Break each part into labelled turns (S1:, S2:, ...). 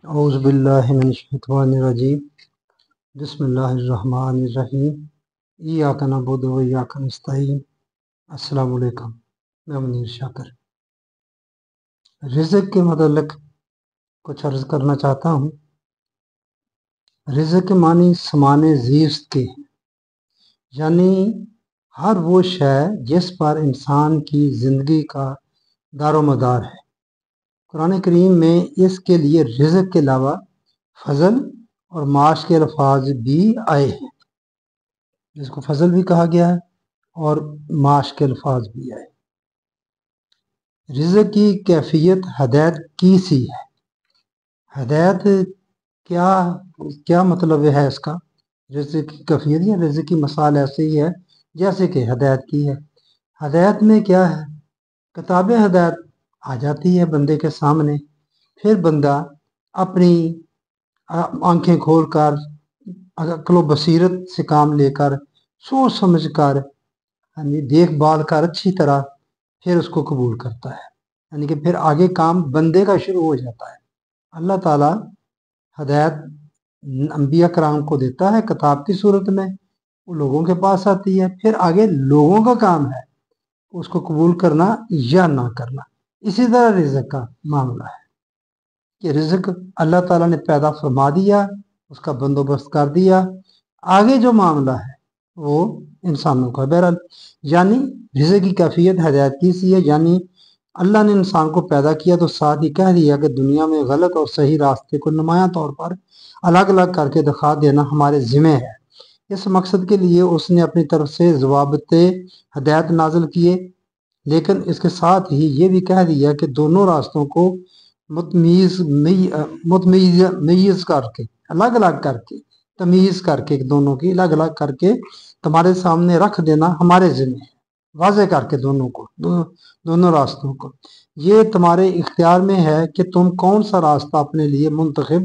S1: اعوذ باللہ من الشیطان الرجیم بسم اللہ الرحمن الرحیم ایاک نعبد و ایاک نستعین۔ السلام علیکم، میں منیر شاکر رزق کے متعلق کچھ عرض کرنا چاہتا ہوں۔ رزق کے معنی سامان زیست کے ہیں، یعنی ہر وہ شے جس پر انسان کی زندگی کا دار و مدار ہے۔ قرآن کریم میں اس کے لیے رزق کے علاوہ فضل اور معاش کے الفاظ بھی آئے ہیں، جس کو فضل بھی کہا گیا ہے اور معاش کے الفاظ بھی آئے۔ رزق کی کیفیت ہدایت کی سی ہے۔ ہدایت کیا مطلب ہے اس کا؟ رزق کی کیفیت یا رزق کی مثال ایسے ہی ہے جیسے کہ ہدایت کی ہے۔ ہدایت میں کیا ہے؟ کتاب ہدایت آ جاتی ہے بندے کے سامنے، پھر بندہ اپنی آنکھیں کھول کر عقل و بصیرت سے کام لے کر سوچ سمجھ کر دیکھ بھال کر اچھی طرح پھر اس کو قبول کرتا ہے، یعنی کہ پھر آگے کام بندے کا شروع ہو جاتا ہے۔ اللہ تعالیٰ ہدایت انبیاء کرام کو دیتا ہے کتاب کی صورت میں، وہ لوگوں کے پاس آتی ہے، پھر آگے لوگوں کا کام ہے اس کو قبول کرنا یا نہ کرنا۔ اسی طرح رزق کا معاملہ ہے کہ رزق اللہ تعالیٰ نے پیدا فرما دیا، اس کا بندوبست کر دیا، آگے جو معاملہ ہے وہ انسانوں کا۔ بہرحال یعنی رزق کی کیفیت ہدایت کی سی ہے، یعنی اللہ نے انسان کو پیدا کیا تو ساتھ ہی کہہ دیا کہ دنیا میں غلط اور صحیح راستے کو نمایاں طور پر الگ الگ کر کے دکھا دینا ہمارے ذمہ ہے۔ اس مقصد کے لیے اس نے اپنی طرف سے ضوابط ہدایت نازل کیے، لیکن اس کے ساتھ ہی یہ بھی کہہ دیا کہ دونوں راستوں کو متمیز کر کے، الگ الگ کر کے، تمیز کر کے، دونوں کی الگ الگ کر کے تمہارے سامنے رکھ دینا ہمارے ذمہ ہے، واضح کر کے دونوں راستوں کو۔ یہ تمہارے اختیار میں ہے کہ تم کون سا راستہ اپنے لیے منتخب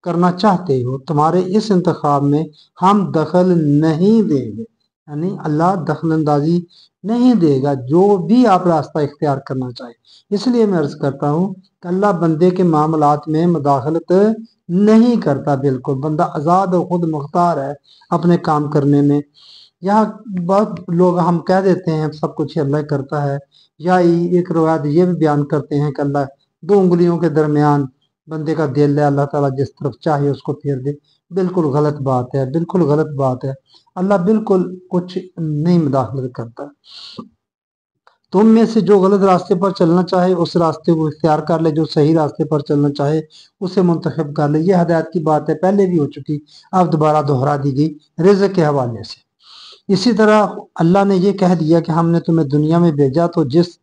S1: کرنا چاہتے ہو۔ تمہارے اس انتخاب میں ہم دخل نہیں دیں گے، یعنی اللہ دخل اندازی نہیں دے گا جو بھی آپ راستہ اختیار کرنا چاہے۔ اس لیے میں عرض کرتا ہوں کہ اللہ بندے کے معاملات میں مداخلت نہیں کرتا، بالکل بندہ آزاد و خود مختار ہے اپنے کام کرنے میں۔ یہاں بہت لوگ ہم کہہ دیتے ہیں سب کچھ اللہ کرتا ہے، یا ایک روایت یہ بھی بیان کرتے ہیں کہ اللہ دو انگلیوں کے درمیان بندے کا دل ہے، اللہ تعالیٰ جس طرف چاہے اس کو پھیر دے۔ بالکل غلط بات ہے، بالکل غلط بات ہے۔ اللہ بالکل کچھ نہیں مداخلت کرتا۔ تم میں سے جو غلط راستے پر چلنا چاہے اس راستے کو اختیار کر لے، جو صحیح راستے پر چلنا چاہے اسے منتخب کر لے۔ یہ ہدایت کی بات ہے، پہلے بھی ہو چکی، اب دوبارہ دہرا دی گئی رزق کے حوالے سے۔ اسی طرح اللہ نے یہ کہہ دیا کہ ہم نے تمہیں دنیا میں بھیجا تو جس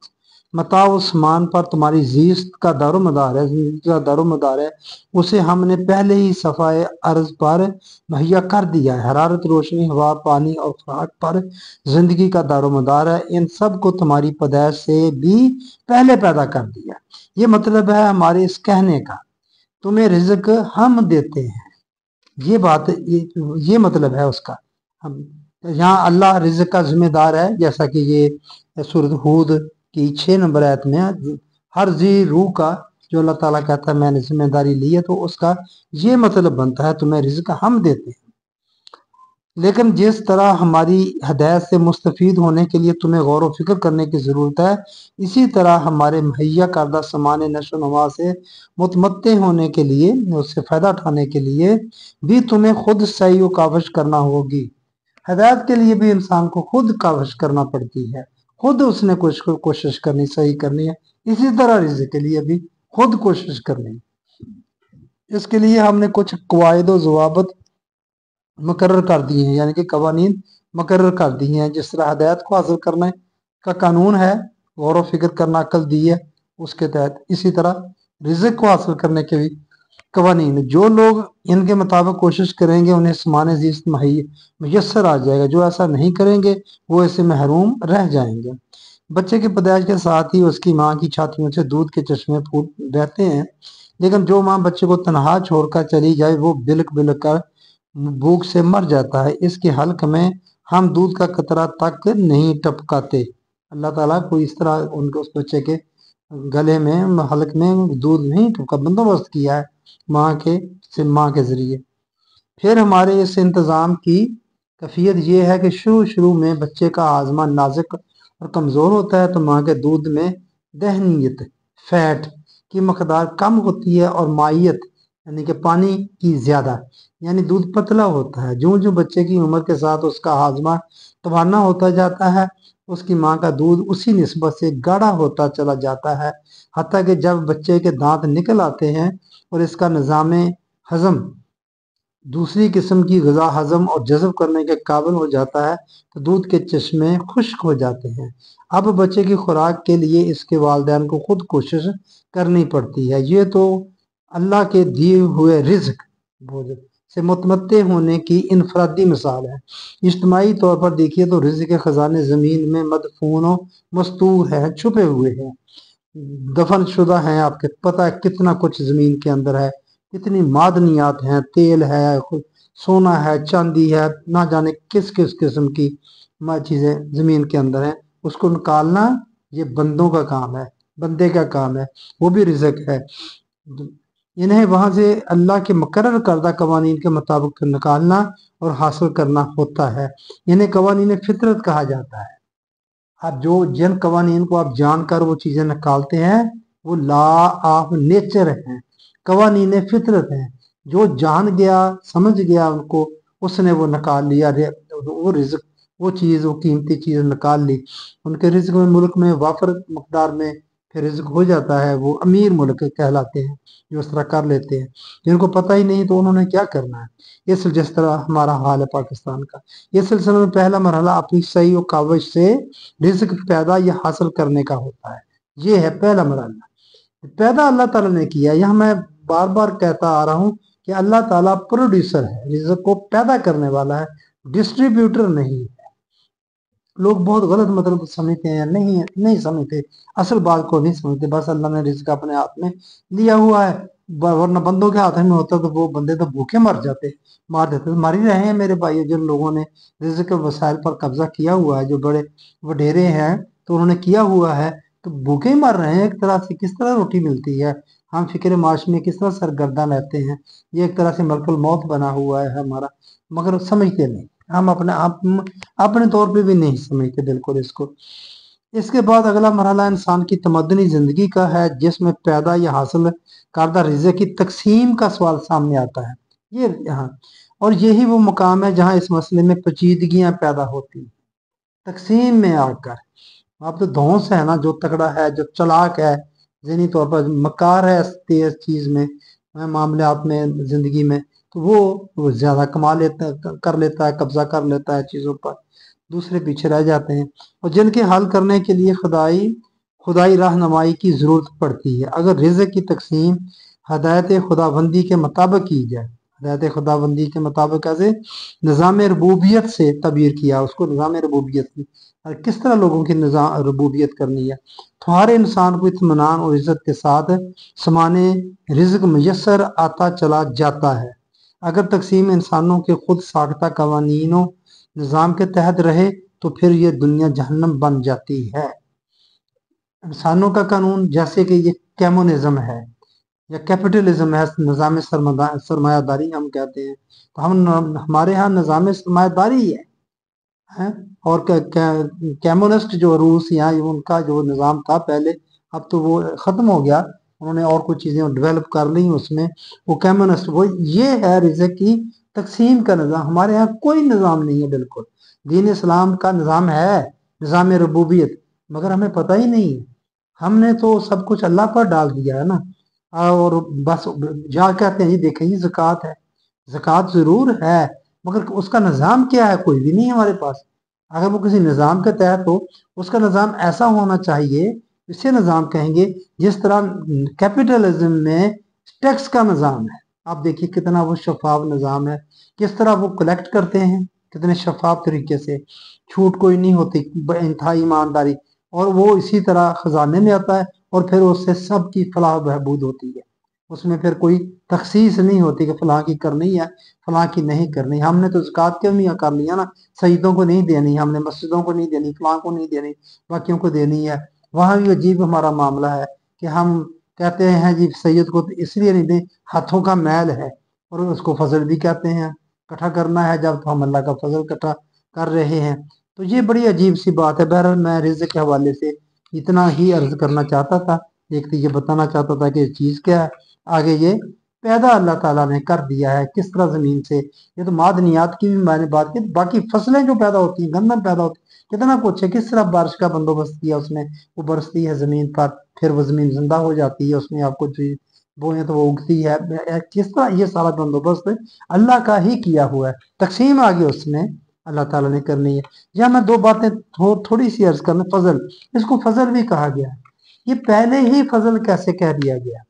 S1: متاع و سامان پر تمہاری زیست کا دار و مدار ہے، زندگی کا دار و مدار ہے، اسے ہم نے پہلے ہی صفحۂ ارض پر مہیا کر دیا ہے۔ حرارت، روشنی، ہوا، پانی اور خوراک پر زندگی کا دار و مدار ہے۔ ان سب کو تمہاری پیدائش سے بھی پہلے پیدا کر دیا۔ یہ مطلب ہے ہمارے اس کہنے کا تمہیں رزق ہم دیتے ہیں، یہ مطلب ہے اس کا۔ یہاں اللہ رزق کا ذمہ دار ہے، جیسا کہ یہ سورۃ ہود کی 6 نمبر آیت میں ہر ذی روح کا جو اللہ تعالیٰ کہتا ہے میں نے ذمہ داری لی ہے، تو اس کا یہ مطلب بنتا ہے تمہیں رزق ہم دیتے ہیں۔ لیکن جس طرح ہماری ہدایت سے مستفید ہونے کے لیے تمہیں غور و فکر کرنے کی ضرورت ہے، اسی طرح ہمارے مہیا کردہ سامان نشو و نما سے متمتع ہونے کے لیے، اس سے فائدہ اٹھانے کے لیے بھی تمہیں خود سعی و کاوش کرنا ہوگی۔ ہدایت کے لیے بھی انسان کو خود کاوش کرنا پڑتی ہے، خود اس نے کچھ کوشش کرنی، صحیح کرنی ہے۔ اسی طرح رزق کے لیے بھی خود کوشش کرنی ہے۔ اس کے لیے ہم نے کچھ قواعد و ضوابط مقرر کر دیے ہیں، یعنی کہ قوانین مقرر کر دی ہیں۔ جس طرح ہدایت کو حاصل کرنے کا قانون ہے، غور و فکر کرنا عقل دی ہے اس کے تحت، اسی طرح رزق کو حاصل کرنے کے بھی قوانین۔ جو لوگ ان کے مطابق کوشش کریں گے انہیں سامان زیست میسر آ جائے گا، جو ایسا نہیں کریں گے وہ اسے محروم رہ جائیں گے۔ بچے کی پیدائش کے ساتھ ہی اس کی ماں کی چھاتیوں سے دودھ کے چشمے پھوٹ بہتے ہیں، لیکن جو ماں بچے کو تنہا چھوڑ کر چلی جائے وہ بلک بلک کر بھوک سے مر جاتا ہے۔ اس کے حلق میں ہم دودھ کا قطرہ تک نہیں ٹپکاتے۔ اللہ تعالیٰ کو اس طرح اس بچے کے گلے میں، حلق میں دودھ نہیں ٹپکا، بندوبست کیا ہے माँ के ज़रिए। फिर हमारे इस इंतज़ाम की कैफियत ये है कि शुरू में बच्चे का हाजमा नाजुक और कमज़ोर होता है, तो माँ के दूध में दहनीत फैट की मकदार कम होती है और मायत यानी कि पानी की ज़्यादा, यानी दूध पतला होता है। जो बच्चे की उम्र के साथ उसका हाजमा तवाना होता जाता है, उसकी माँ का दूध उसी निस्बत से गाढ़ा होता चला जाता है, हत्ता कि जब बच्चे के दांत निकल आते हैं और इसका निज़ाम हजम दूसरी किस्म की ग़िज़ा हजम और जज़ब करने के काबिल हो जाता है, तो दूध के चश्मे खुश्क हो जाते हैं। अब बच्चे की खुराक के लिए इसके वालिदैन को खुद कोशिश करनी पड़ती है। ये तो अल्लाह के दिए हुए रिज़्क भोजन से मुतमत्ते होने की इनफरादी मिसाल है। इज्तिमाई तौर पर देखिए तो रिज़्क के ख़जाने ज़मीन में मदफून व मस्तूर हैं, छुपे हुए हैं, दफन शुदा हैं। आपके पता है कितना कुछ ज़मीन के अंदर है, कितनी मादनियात हैं, तेल है, सोना है, चांदी है, ना जाने किस किस किस्म की चीज़ें ज़मीन के अंदर हैं। उसको निकालना ये बंदों का काम है, बंदे का काम है, वो भी रिज़्क है। इन्हें वहाँ से अल्लाह के मुकर्रर करदा कवानीन के मुताबिक निकालना और हासिल करना होता है। इन्हें कवानीन फितरत कहा जाता है। अब जिन कवानीन को आप जानकर वो चीज़ें निकालते हैं, वो लॉ ऑफ नेचर हैं, कवानीन फितरत हैं। जो जान गया, समझ गया उनको, उसने वो निकाल लिया, वो रिज़्क, वो चीज़, वो कीमती चीज़ निकाल ली। उनके रिज़्क में मुल्क में वाफर मकदार में फिर रिज़्क हो जाता है। वो अमीर मुल्क कहलाते हैं जो इस तरह कर लेते हैं। जिनको पता ही नहीं तो उन्होंने क्या करना है। इस जिस तरह हमारा हाल है पाकिस्तान का, इस सिलसिले में पहला मरहला अपनी सही और काविश से रिज़्क पैदा या हासिल करने का होता है। ये है पहला मरहला। पैदा अल्लाह ताला ने किया। यह मैं बार बार कहता आ रहा हूँ कि अल्लाह ताला प्रोड्यूसर है, रिज़्क को पैदा करने वाला है, डिस्ट्रीब्यूटर नहीं है। लोग बहुत गलत मतलब समझते हैं, नहीं समझते, असल बात को नहीं समझते। बस अल्लाह ने रिज़्क अपने हाथ में लिया हुआ है, वरना बंदों के हाथ में होता तो वो बंदे तो भूखे मर जाते, मार देते। मर ही रहे हैं मेरे भाई, जिन लोगों ने रिज़्क के वसाइल पर कब्जा किया हुआ है, जो बड़े वडेरे हैं, तो उन्होंने किया हुआ है, तो भूखे ही मर रहे हैं एक तरह से। किस तरह रोटी मिलती है, हम फिक्र माश में किस तरह सरगर्दा रहते हैं। ये एक तरह से मलकुल मौत बना हुआ है हमारा, मगर समझते नहीं। हम अपने तौर पे भी नहीं समझते बिल्कुल इसको। इसके बाद अगला मरहला इंसान की तमद्दनी जिंदगी का है, जिसमें पैदा या हासिल करदा रिज़्क की तकसीम का सवाल सामने आता है। ये यहाँ और यही वो मुकाम है जहाँ इस मसले में पेचीदगियां पैदा होती हैं। तकसीम में आकर आप तो धौंस है ना, जो तगड़ा है, जो चालाक है, ज़हनी तौर पर मकार है तेज चीज़ में, मामलात में, ज़िंदगी में, तो वो ज़्यादा कमा लेता है, कर लेता है, कब्जा कर लेता है चीज़ों पर, दूसरे पीछे रह जाते हैं। और जिनके हल करने के लिए खुदाई रहनुमाई की ज़रूरत पड़ती है। अगर रिज़्क की तकसीम हदायत खुदाबंदी के मुताबिक की जाए, हदायत खुदाबंदी के मुताबिक कैसे, निज़ाम रबूबियत से तबीर किया उसको, निज़ाम रबूबियत की, और किस तरह लोगों की निज़ाम रबूबियत करनी है, तो हर इंसान को इत्मीनान और इज़्ज़त के साथ समाने रिज़्क मुयस्सर आता चला जाता है। अगर तकसीम इंसानों के खुद साख्ता कवानीनों निज़ाम के तहत रहे, तो फिर ये दुनिया जहन्नम बन जाती है। इंसानों का कानून, जैसे कि ये कम्युनिज्म है या कैपिटलिज्म है, निज़ाम सरमायादारी हम कहते हैं, तो हमारे यहाँ निज़ाम सरमायादारी है। और कम्युनिस्ट जो रूस या उनका जो निज़ाम था पहले, अब तो वो ख़त्म हो गया, उन्होंने और कुछ चीज़ें डेवलप कर ली उसमें, वो कम्युनिस्ट, वो ये है रिज़्क की तकसीम का निज़ाम। हमारे यहाँ कोई निज़ाम नहीं है बिल्कुल। दीन इस्लाम का निज़ाम है, निज़ाम रबूबियत, मगर हमें पता ही नहीं है। हमने तो सब कुछ अल्लाह पर डाल दिया है ना, और बस जहाँ कहते हैं जी देखें ये ज़कात है, ज़कात ज़रूर है, मगर उसका निज़ाम क्या है, कोई भी नहीं है हमारे पास। अगर वो किसी निज़ाम के तहत हो, उसका निज़ाम ऐसा होना चाहिए, इसे निज़ाम कहेंगे जिस तरह कैपिटलिज्म में टैक्स का निज़ाम है। आप देखिए कितना वो शफाफ निज़ाम है, किस तरह वो कलेक्ट करते हैं, कितने शफाफ तरीके से, छूट कोई नहीं होती, इंतहाई ईमानदारी, और वो इसी तरह खजाने में आता है, और फिर उससे सबकी फलाह बहबूद होती है। उसमें फिर कोई तखसीस नहीं होती कि फलां की करनी है, फलां की नहीं करनी। हमने तो ज़कात क्यों नहीं कर लिया ना, सईदों को नहीं देनी, हमने मस्जिदों को नहीं देनी, फलां को नहीं देनी, बाकियों को देनी है। वहाँ भी अजीब हमारा मामला है कि हम कहते हैं जी सैयद को तो इसलिए नहीं दें, हाथों का मैल है, और उसको फजल भी कहते हैं। इकट्ठा करना है जब, तो हम अल्लाह का फजल इकट्ठा कर रहे हैं। तो ये बड़ी अजीब सी बात है। बहरहाल मैं रिज़्क़ के हवाले से इतना ही अर्ज करना चाहता था, एक तो ये बताना चाहता था कि ये चीज़ क्या है, आगे ये पैदा अल्लाह ताला ने कर दिया है किस तरह ज़मीन से। ये तो मादनियात की भी मैंने बात की, बाकी फसलें जो पैदा होती हैं, गंदम पैदा होती है, कितना कुछ है, किस तरह बारिश का बंदोबस्त किया उसने, वो बरसती है ज़मीन पर, फिर वो ज़मीन जिंदा हो जाती है, उसमें आप कुछ बोए तो वो उगती है, किस तरह ये सारा बंदोबस्त अल्लाह का ही किया हुआ है। तकसीम आगे उसने अल्लाह ताला ने करनी है। या मैं दो बातें थोड़ी सी अर्ज करना। फजल, इसको फजल भी कहा गया है। ये पहले ही फजल कैसे कह दिया गया?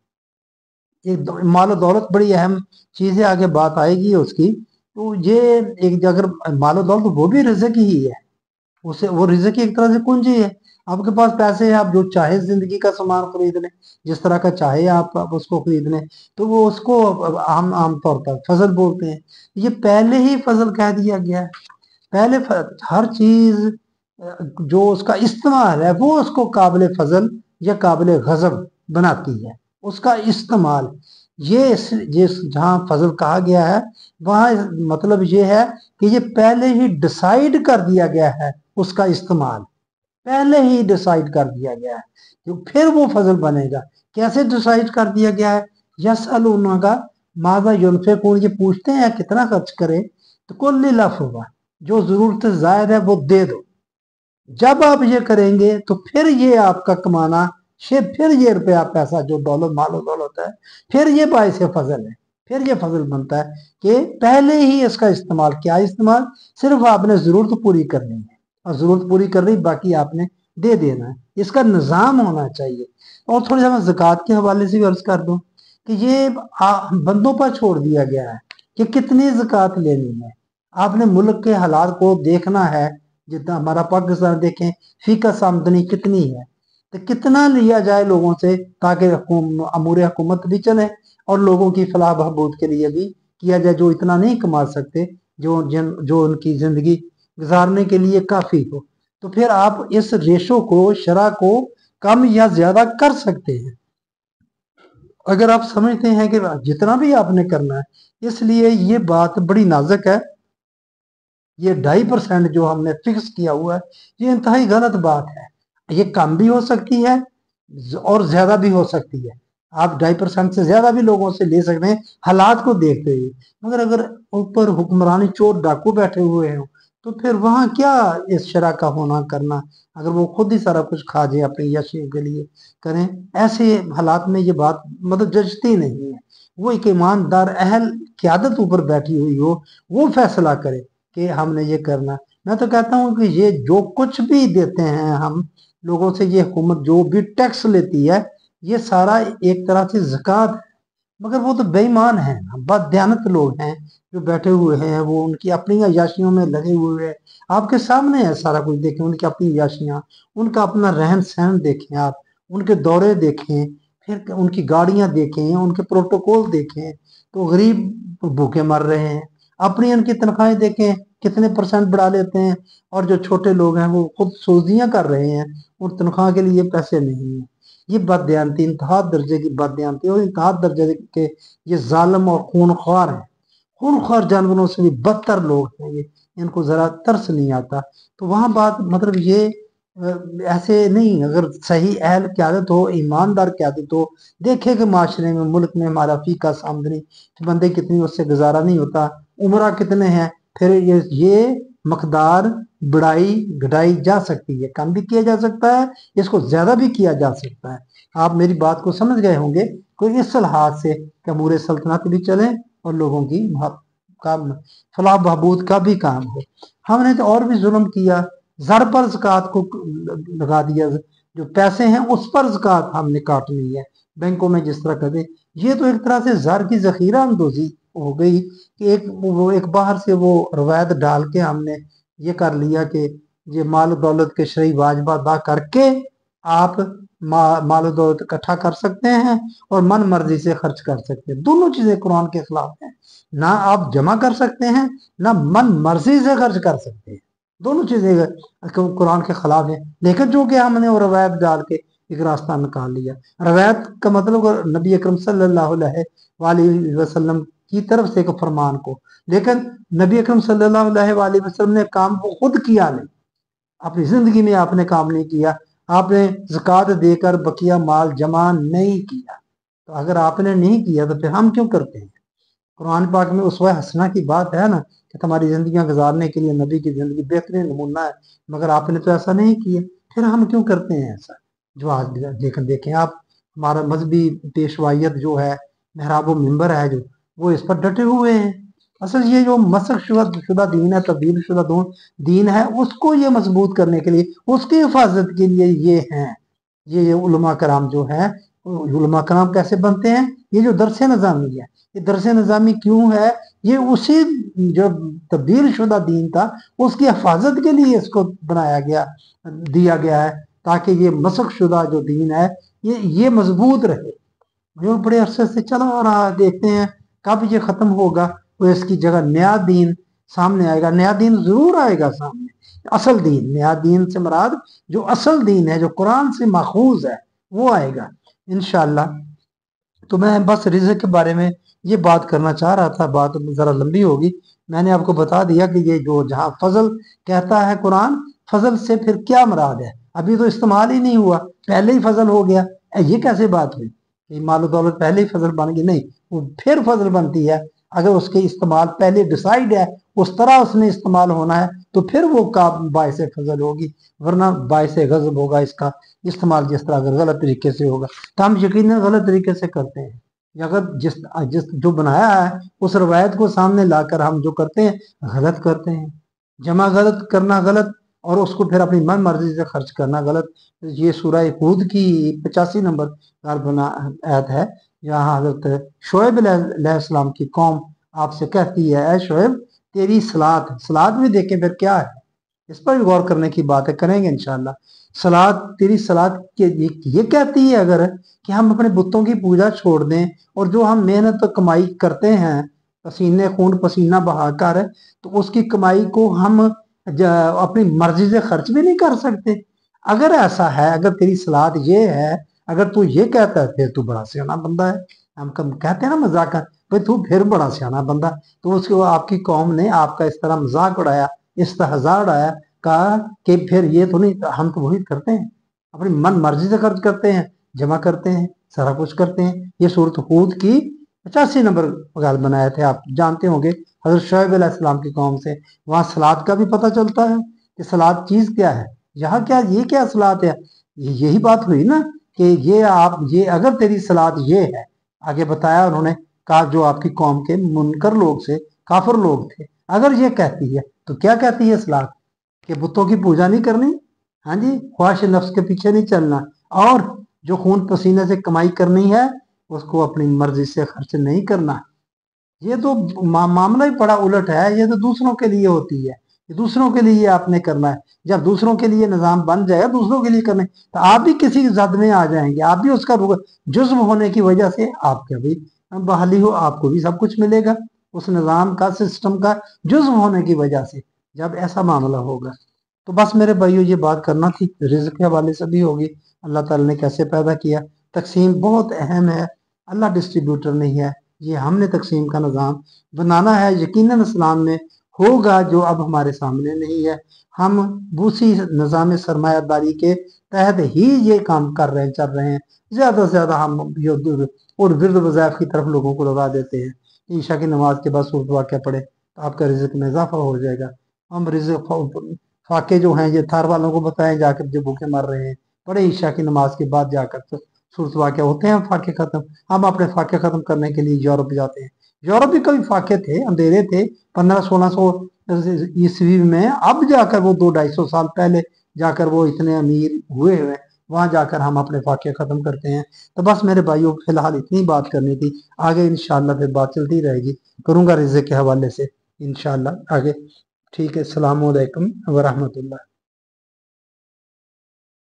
S1: एक माल दौलत बड़ी अहम चीज है, आगे बात आएगी उसकी। तो ये एक, अगर माल दौलत वो भी रिज़्क़ ही है, उसे वो रिज़्क़ की एक तरह से कुंजी है। आपके पास पैसे हैं, आप जो चाहे जिंदगी का सामान खरीद लें, जिस तरह का चाहे आप उसको खरीद लें, तो वो उसको आम तौर पर फजल बोलते हैं। ये पहले ही फजल कह दिया गया है। पहले हर चीज जो उसका इस्तेमाल है वो उसको काबिल फजल या काबिल गजब बनाती है, उसका इस्तेमाल। ये जहाँ फजल कहा गया है वहाँ मतलब ये है कि ये पहले ही डिसाइड कर दिया गया है, उसका इस्तेमाल पहले ही डिसाइड कर दिया गया है, तो फिर वो फजल बनेगा। कैसे डिसाइड कर दिया गया है? यसअलूना का माज़ा युनफिकून, ये पूछते हैं कितना खर्च करें, तो कुल लिल्लाह होगा, जो जरूरत जायद है वो दे दो। जब आप ये करेंगे तो फिर ये आपका कमाना, फिर ये रुपया पैसा जो दौलत मालो दौलत है, फिर ये बाइस फजल है, फिर ये फजल बनता है कि पहले ही इसका इस्तेमाल। क्या इस्तेमाल? सिर्फ आपने जरूरत पूरी करनी है, और जरूरत पूरी कर रही, बाकी आपने दे देना है। इसका निज़ाम होना चाहिए। और थोड़ी सा मैं ज़कात के हवाले से भी अर्ज कर दूं कि ये बंदों पर छोड़ दिया गया है कि कितनी ज़कात लेनी है। आपने मुल्क के हालात को देखना है, जितना हमारा पाकिस्तान देखें, फीकस आमदनी कितनी है, तो कितना लिया जाए लोगों से, ताकि अमूर हुकूमत भी चले और लोगों की फलाह बहबूद के लिए भी किया जाए, जो इतना नहीं कमा सकते, जो उनकी जिंदगी गुजारने के लिए काफी हो। तो फिर आप इस रेशो को, शरह को कम या ज्यादा कर सकते हैं, अगर आप समझते हैं कि जितना भी आपने करना है। इसलिए ये बात बड़ी नाजुक है। ये 2.5% जो हमने फिक्स किया हुआ है, ये इंतहाई गलत बात है। ये कम भी हो सकती है और ज्यादा भी हो सकती है। आप 2.5% से ज्यादा भी लोगों से ले सकते हैं, हालात को देखते हुए। मगर अगर ऊपर हुक्मरानी चोर डाकू बैठे हुए हो, तो फिर वहां क्या इस शरह का होना करना? अगर वो खुद ही सारा कुछ खा जाए अपनी यशी के लिए करें, ऐसे हालात में ये बात मतलब जचती नहीं है। वो एक ईमानदार अहल क़यादत ऊपर बैठी हुई हो, वो फैसला करे कि हमने ये करना। मैं तो कहता हूँ कि ये जो कुछ भी देते हैं हम लोगों से, ये हुकूमत जो भी टैक्स लेती है, ये सारा एक तरह से ज़कात है। मगर वो तो बेईमान है, बददियानत लोग हैं जो बैठे हुए हैं, वो उनकी अपनी अयाशियों में लगे हुए हैं। आपके सामने है सारा कुछ, देखें उनकी अपनी अयाशियाँ, उनका अपना रहन सहन देखें, आप उनके दौरे देखें, फिर उनकी गाड़ियां देखें, उनके प्रोटोकॉल देखें, तो गरीब भूखे मर रहे हैं। अपनी उनकी तनख्वाहें देखें कितने परसेंट बढ़ा लेते हैं, और जो छोटे लोग हैं वो खुद सोजियां कर रहे हैं, उन तनख्वाह के लिए पैसे नहीं है। ये बददियानती, इंतहा दर्जे की बददियानती, और इंतहा दर्जे के ये जालिम और खूनख्वार हैं। खूनख्वार जानवरों से भी बदतर लोग हैं ये, इनको जरा तरस नहीं आता। तो वहां बात मतलब ये ऐसे नहीं, अगर सही अहल क़यादत हो, ईमानदार क़यादत हो, देखे कि माशरे में, मुल्क में हमारा फीका आमदनी बंदे कितनी, उससे गुजारा नहीं होता, उम्रा कितने हैं, फिर ये मकदार बढ़ाई घटाई जा सकती है, कम भी किया जा सकता है, इसको ज्यादा भी किया जा सकता है। आप मेरी बात को समझ गए होंगे। कोई इस लिहाज से कि अमूर सल्तनत भी चले और लोगों की काम फलाह बहबूद का भी काम हो। हमने तो और भी जुल्म किया, जर पर ज़कात को लगा दिया, जो पैसे हैं उस पर ज़कात हमने काटनी है, बैंकों में जिस तरह कर दे। ये तो एक तरह से जर की जखीरा अंदोजी हो गई कि एक बाहर से वो रवायत डाल के हमने ये कर लिया कि ये माल दौलत के शरई वाजबा अदा करके आप माल दौलत इकट्ठा कर सकते हैं और मन मर्जी से खर्च कर सकते हैं। दोनों चीजें कुरान के खिलाफ हैं। ना आप जमा कर सकते हैं, ना मन मर्जी से खर्च कर सकते हैं। दोनों चीजें कुरान के खिलाफ है। लेकिन जो कि हमने वो रवायत डाल के ایک راستہ نکال لیا۔ روایت کا مطلب نبی اکرم صلی اللہ علیہ وآلہ وسلم کی طرف سے ایک فرمان کو، لیکن نبی اکرم صلی اللہ علیہ وآلہ وسلم نے کام کو خود کیا نہیں، اپنی زندگی میں آپ نے کام نہیں کیا، آپ نے زکوٰۃ دے کر بقیہ مال جمع نہیں کیا۔ تو اگر آپ نے نہیں کیا تو پھر ہم کیوں کرتے ہیں؟ قرآن پاک میں اسوہ حسنہ کی بات ہے نا کہ تمہاری زندگیاں گزارنے کے لیے نبی کی زندگی بہترین نمونہ ہے، مگر آپ نے تو ایسا نہیں کیا، پھر ہم کیوں کرتے ہیں ایسا؟ جو آج دیکھیں آپ، ہمارا مذہبی پیشوائیت جو ہے، محراب و منبر ہے جو، وہ اس پر ڈٹے ہوئے ہیں۔ اصل یہ جو مسخ شدہ دین ہے، تبدیل شدہ دین ہے، اس کو یہ مضبوط کرنے کے لیے، اس کی حفاظت کے لیے یہ ہیں، یہ علماء کرام جو ہیں۔ علماء کرام کیسے بنتے ہیں؟ یہ جو درس نظامی ہے، یہ درس نظامی کیوں ہے؟ یہ اسی جو تبدیل شدہ دین تھا اس کی حفاظت کے لیے اس کو بنایا گیا، دیا گیا ہے، تاکہ یہ مسخ شدہ جو دین ہے یہ مضبوط رہے۔ جو بڑے عرصے سے چلا آ رہا، دیکھتے ہیں کب یہ ختم ہوگا، وہ اس کی جگہ نیا دین سامنے آئے گا۔ نیا دین ضرور آئے گا سامنے، اصل دین، نیا دین سے مراد جو اصل دین ہے، جو قرآن سے ماخوذ ہے، وہ آئے گا انشاءاللہ۔ تو میں بس رزق کے بارے میں یہ بات کرنا چاہ رہا تھا، بات ذرا لمبی ہوگی۔ میں نے آپ کو بتا دیا کہ یہ جو جہاں فضل کہتا ہے قرآن، فضل سے پھر کیا مراد ہے؟ ابھی تو استعمال ہی نہیں ہوا، پہلے ہی فضل ہو گیا۔ یہ کیسے بات ہوئی کہ مال و دولت پہلے ہی فضل بن گئی؟ نہیں، وہ پھر فضل بنتی ہے اگر اس کے استعمال پہلے ڈیسائیڈ ہے، اس طرح اس نے استعمال ہونا ہے، تو پھر وہ باعث فضل ہوگی، ورنہ باعث غضب ہوگا اس کا استعمال جس طرح اگر غلط طریقے سے ہوگا۔ تو ہم یقیناً غلط طریقے سے کرتے ہیں، اگر جس جو بنایا ہے اس روایت کو سامنے لا کر ہم جو کرتے ہیں غلط کرتے ہیں، جمع غلط کرنا غلط، اور اس کو پھر اپنی من مرضی سے خرچ کرنا غلط۔ یہ سورہ ہود کی 85 نمبر آیت ہے، جہاں حضرت شعیب علیہ السلام کی قوم آپ سے کہتی ہے، اے شعیب تیری صلات بھی دیکھیں پھر کیا ہے، اس پر بھی غور کرنے کی بات ہے، کریں گے انشاءاللہ۔ تیری صلات یہ کہتی ہے اگر کہ ہم اپنے بتوں کی پوجا چھوڑ دیں، اور جو ہم محنت کمائی کرتے ہیں پسینے خون پسینہ بہا کر، تو اس کی کمائی کو ہم اپنی مرضی سے خرچ بھی نہیں کر سکتے۔ اگر ایسا ہے، اگر تیری صلات یہ ہے، اگر تو یہ کہتا ہے، پھر تو بڑا سیانا بندہ ہے۔ ہم کہتے ہیں نا مذاق، بھائی تو پھر بڑا سیانا بندہ۔ تو اس کو آپ کی قوم نے آپ کا اس طرح مذاق اڑایا، استہزاء اڑایا، کہا کہ پھر یہ تو نہیں، ہم تو وہی کرتے ہیں، اپنی من مرضی سے خرچ کرتے ہیں، جمع کرتے ہیں، سارا کچھ کرتے ہیں۔ یہ سورۃ ہود کی 85 نمبر غالب بنائے تھے، آپ جانتے ہوں گے، حضرت شعیب علیہ السلام کی قوم سے۔ وہاں صلات کا بھی پتہ چلتا ہے کہ صلات چیز کیا ہے، یہاں کیا یہ کیا صلات ہے؟ یہی بات ہوئی نا کہ یہ اگر تیری صلات یہ ہے، آگے بتایا انہوں نے، کہا جو آپ کی قوم کے منکر لوگ سے، کافر لوگ تھے، اگر یہ کہتی ہے تو کیا کہتی ہے صلات؟ کہ بتوں کی پوجا نہیں کرنی، ہاں جی، خواہش نفس کے پیچھے نہیں چلنا، اور جو خون پسینے سے کمائی کرنی ہے اس کو اپنی مرضی سے خرچ نہیں کرنا۔ یہ تو معاملہ ہی بڑا الٹ ہے، یہ تو دوسروں کے لیے ہوتی ہے، یہ دوسروں کے لیے آپ نے کرنا ہے۔ جب دوسروں کے لیے نظام بن جائے گا، دوسروں کے لیے کرنے، تو آپ بھی کسی زد میں آ جائیں گے، آپ بھی اس کا جزو ہونے کی وجہ سے آپ کا بھی بحالی ہو، آپ کو بھی سب کچھ ملے گا اس نظام کا، سسٹم کا جزو ہونے کی وجہ سے، جب ایسا معاملہ ہوگا۔ تو بس میرے بھائیو یہ بات کرنا تھی، رزق کے حوالے سے بھی ہوگی، اللہ تعالیٰ نے کیسے پیدا کیا، تقسیم بہت اہم ہے، اللہ ڈسٹریبیوٹر نہیں ہے، یہ ہم نے تقسیم کا نظام بنانا ہے، یقیناً اسلام میں ہوگا جو اب ہمارے سامنے نہیں ہے۔ ہم بوسی نظام سرمایہ داری کے تحت ہی یہ کام کر رہے ہیں، چل رہے ہیں، زیادہ سے زیادہ ہم اور ورد وظائف کی طرف لوگوں کو لگا دیتے ہیں۔ عشاء کی نماز کے بعد سورۃ واقعہ پڑھے تو آپ کا رزق میں اضافہ ہو جائے گا۔ ہم رزق فاقے جو ہیں یہ تھار والوں کو بتائیں جا کر جو بھوکے مر رہے ہیں، پڑھے عشاء کی نماز کے بعد جا کر تو سورۃ واقعہ ہوتے ہیں فاقے ختم۔ ہم اپنے فاقے ختم کرنے کے لیے یورپ جاتے ہیں، یورپ بھی کبھی فاقے تھے، اندھیرے تھے 1500-1600 عیسوی میں، اب جا کر وہ 200-250 سال پہلے جا کر وہ اتنے امیر ہوئے ہوئے، وہاں جا کر ہم اپنے فاقے ختم کرتے ہیں۔ تو بس میرے بھائیوں فی الحال اتنی بات کرنی تھی، آگے انشاءاللہ پھر بات چلتی رہے گی، کروں گا رزق کے حوالے سے انشاءاللہ آگے۔ ٹھیک ہے، السلام علیکم ورحمۃ اللہ۔